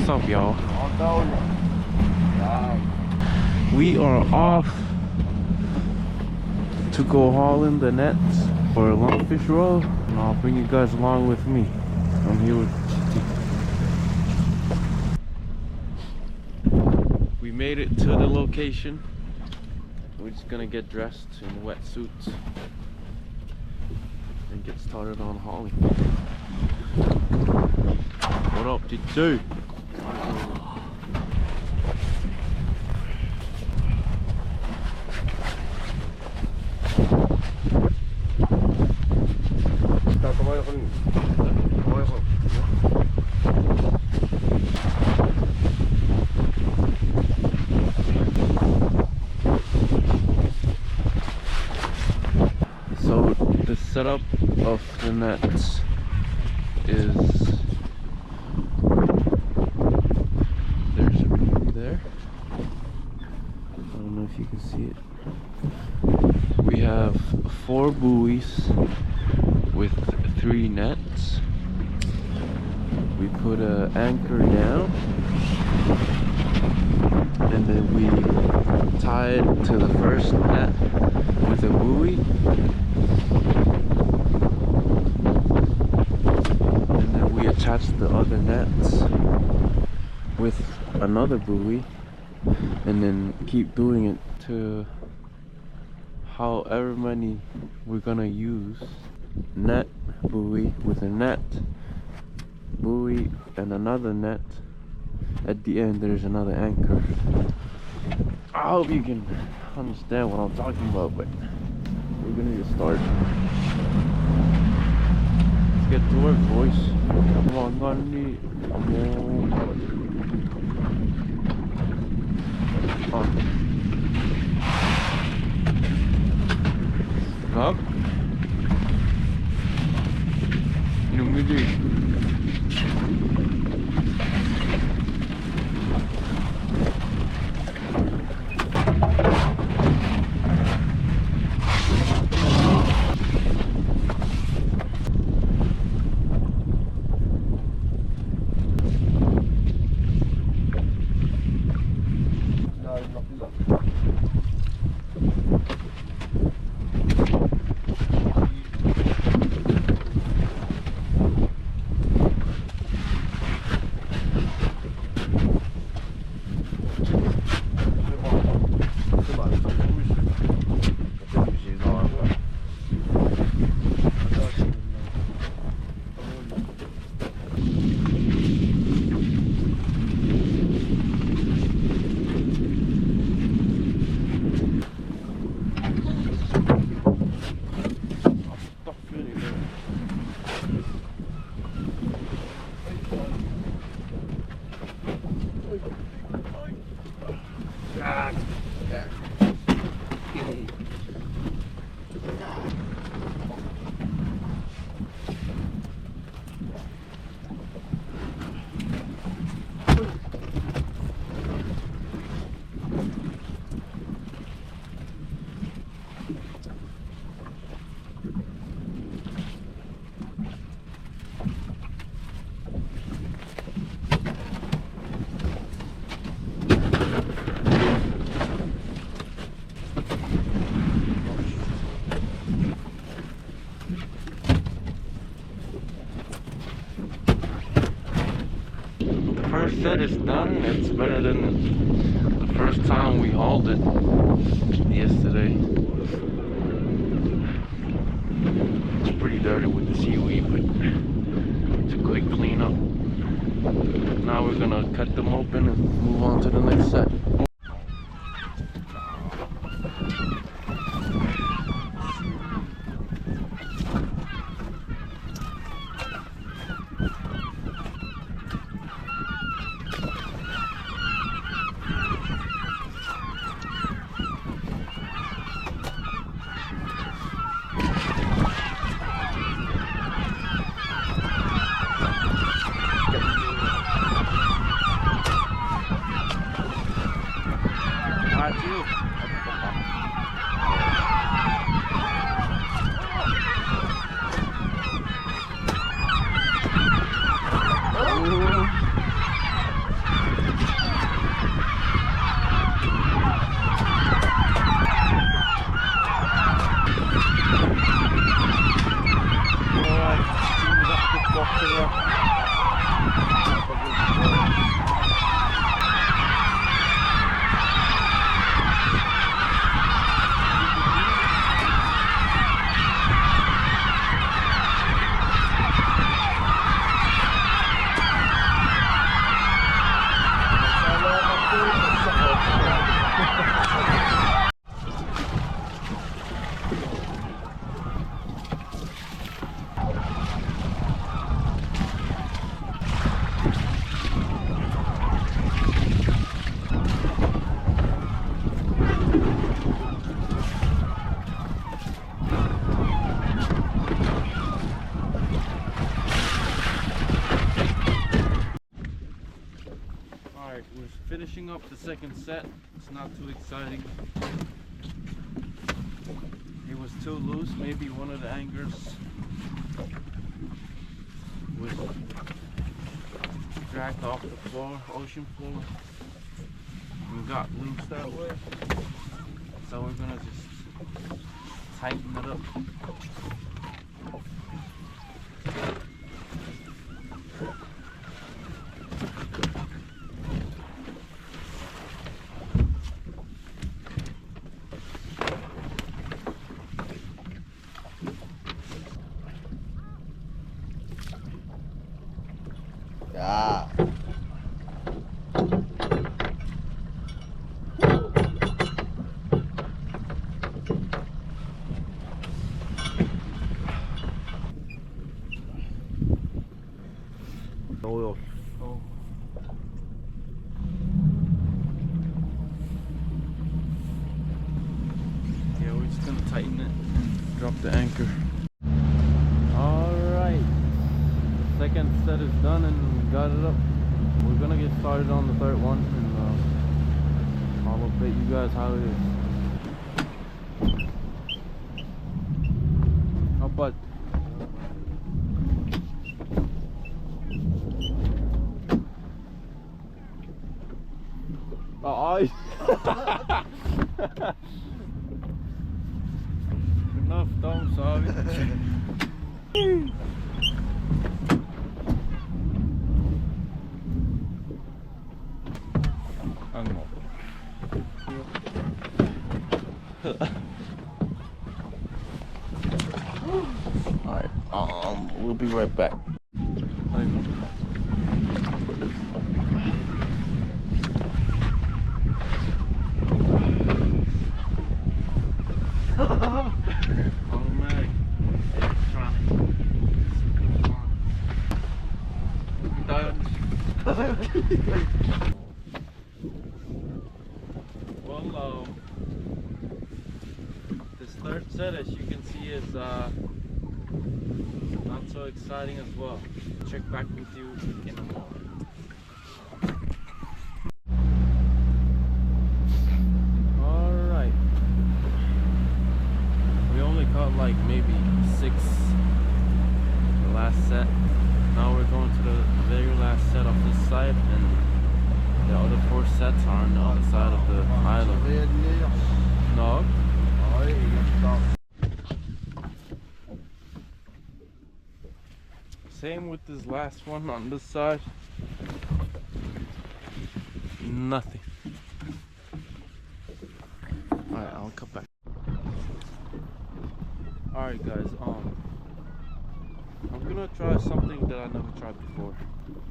What's up, y'all? We are off to go haul in the nets for a lumpfish roll, and I'll bring you guys along with me. I'm here with GT. We made it to the location. We're just gonna get dressed in wetsuits and get started on hauling. What up, GT? So the setup of the nets is there's a buoy there. I don't know if you can see it. We have 4 buoys with 3 nets. We put an anchor down, and then we tie it to the first net with a buoy, and then we attach the other nets with another buoy, and then keep doing it to however many we're gonna use. Net, buoy with a net, buoy and another net. At the end there's another anchor. I hope you can understand what I'm talking about, but we're gonna get started. Let's get to work, boys. Come on, Gandhi. Up. First set is done. It's better than the first time we hauled it yesterday. It's pretty dirty with the seaweed, but it's a quick cleanup. Now we're gonna cut them open and move on to the next set. bort till det. Alright, we're finishing up the second set. It's not too exciting. It was too loose. Maybe one of the anchors was dragged off the floor, ocean floor, and got loose that way. So we're gonna just tighten it up. Yeah. Oil. Oh. Yeah, we're just gonna tighten it and drop the anchor. Alright, the second set is done and we got it up. We're gonna get started on the third one and I'll update you guys how it is. Oh, but enough, don't sorry. Alright, we'll be right back. Automatic, electronic. Well, this third set, as you can see, is not so exciting as well. Check back with you in a moment. Alright. We only caught like maybe 6 the last set. Now we're going to the very last set of this side, and the other 4 sets are on the other side of the island. No? Same with this last one on this side. Nothing. Alright, I'll come back. Alright guys, I'm gonna try something that I never tried before.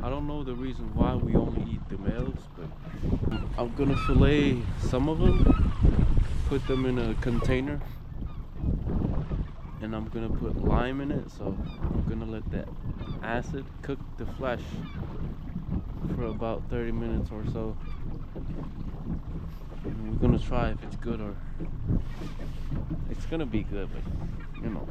I don't know the reason why we only eat the males, but I'm gonna fillet some of them, put them in a container, and I'm gonna put lime in it. So I'm gonna let that acid cook the flesh for about 30 minutes or so, and we're gonna try if it's good, or it's gonna be good, but you know.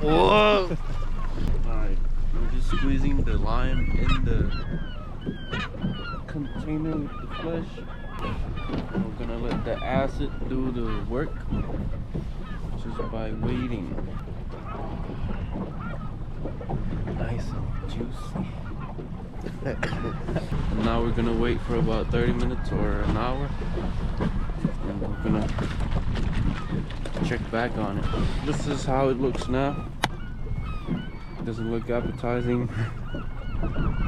Whoa! Alright, we're just squeezing the lime in the container with the flesh. And we're gonna let the acid do the work just by waiting. Nice and juicy. And now we're gonna wait for about 30 minutes or an hour. And we're gonna check back on it. This is how it looks now. It doesn't look appetizing,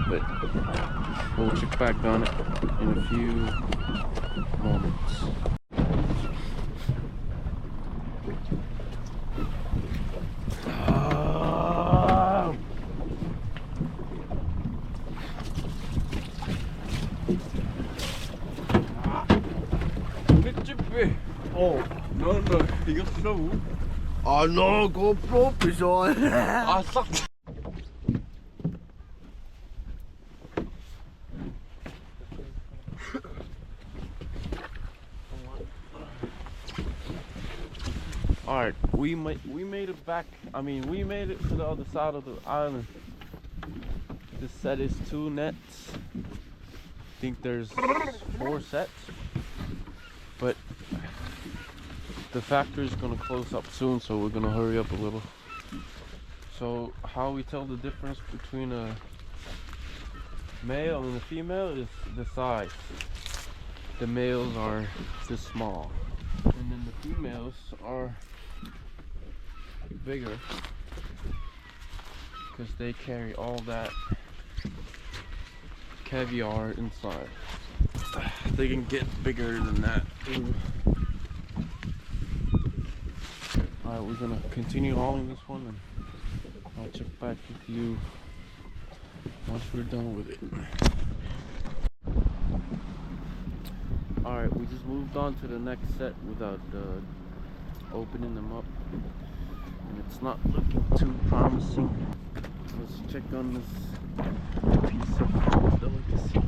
but we'll check back on it in a few moments. Oh, No, you got no. oh no, GoPro fish on. Ah, suck. Alright, we made it back. I mean, we made it to the other side of the island. This set is 2 nets. I think there's 4 sets, but the factory is gonna close up soon, so we're gonna hurry up a little. So how we tell the difference between a male and a female is the size. The males are this small, and then the females are bigger because they carry all that caviar inside. They can get bigger than that too. Alright, we're gonna continue hauling this one, and I'll check back with you once we're done with it. Alright, we just moved on to the next set without opening them up, and it's not looking too promising. Let's check on this piece of delicacy.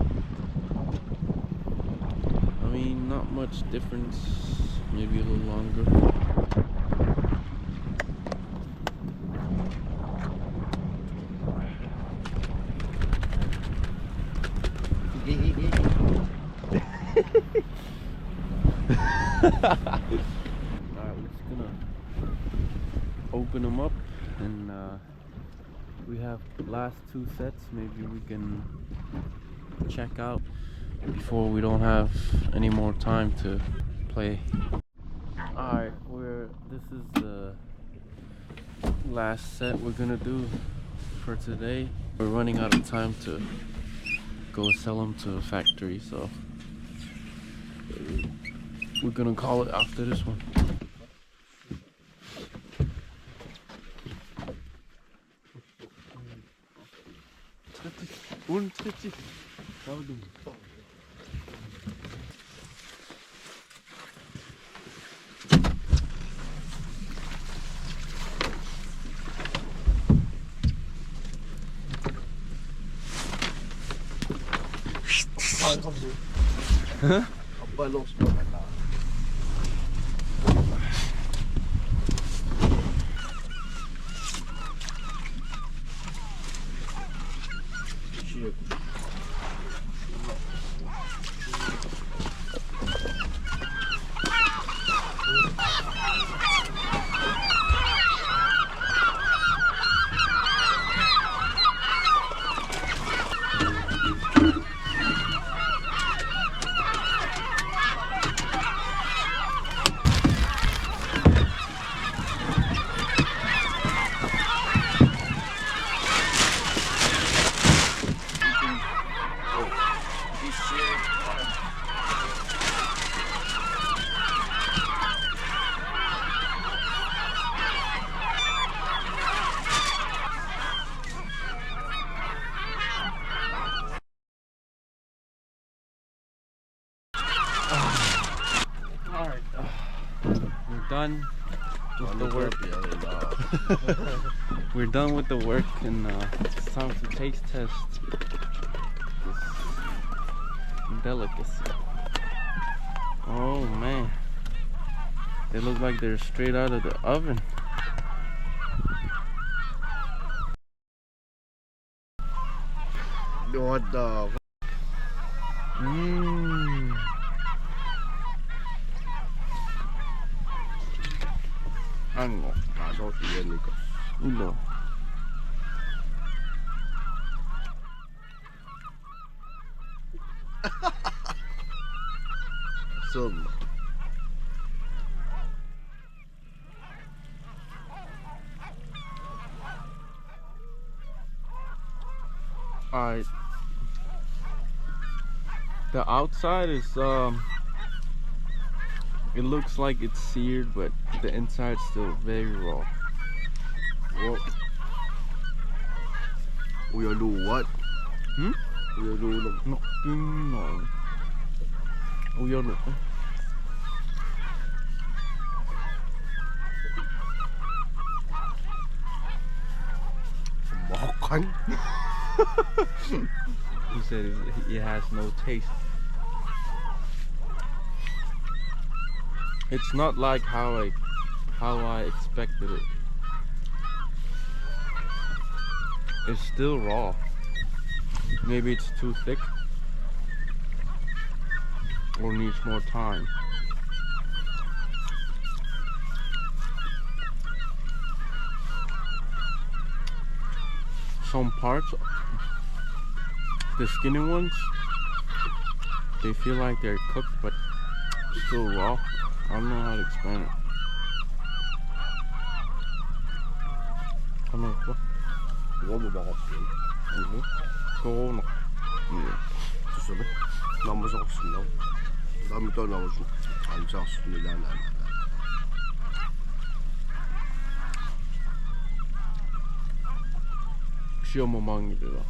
I mean, not much difference, maybe a little longer. Alright, we're just gonna open them up, and we have the last 2 sets. Maybe we can check out before we don't have any more time to play. Alright, this is the last set we're gonna do for today. We're running out of time to go sell them to a factory, so we're gonna call it after this one. Huh? Alright, we're done with the work. We're done with the work, and it's time to taste test this delicacy. Oh man, They look like they're straight out of the oven. What the? Mmm. Ano? Kaso iyan ko. Ulo. Sum. Alright. The outside is it looks like it's seared, but the inside's still very raw. What? We are do what? Hmm? We are do No, no. Oh, yeah, look. Makan. He said it has no taste. It's not like how I expected it. It's still raw. Maybe it's too thick or needs more time. Some parts, the skinny ones, they feel like they're cooked but still raw. I don't know how to explain it. Ano ba? Huwag mo ba ako? Go no. Yeah. Susunod. Namas ako sunaw. Dami to namas. Ang sa sunilanan. Siya mo mangi dito.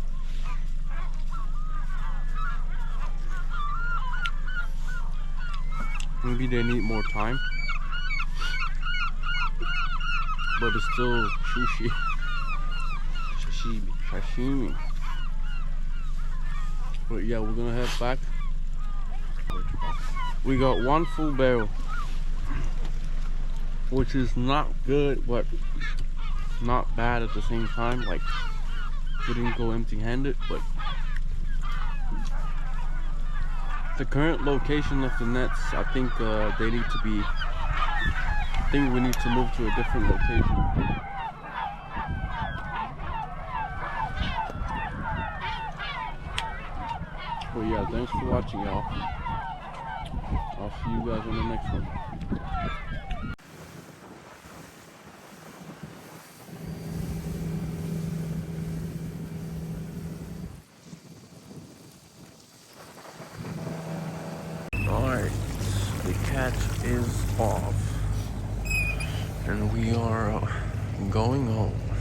Maybe they need more time, but it's still sushi. Sashimi. But yeah, we're gonna head back. We got one full barrel, which is not good, but not bad at the same time. Like, we didn't go empty-handed, but the current location of the nets, I think they need to be. I think we need to move to a different location. But yeah, thanks for watching, y'all. I'll see you guys on the next one. Alright, the catch is off, and we are going home.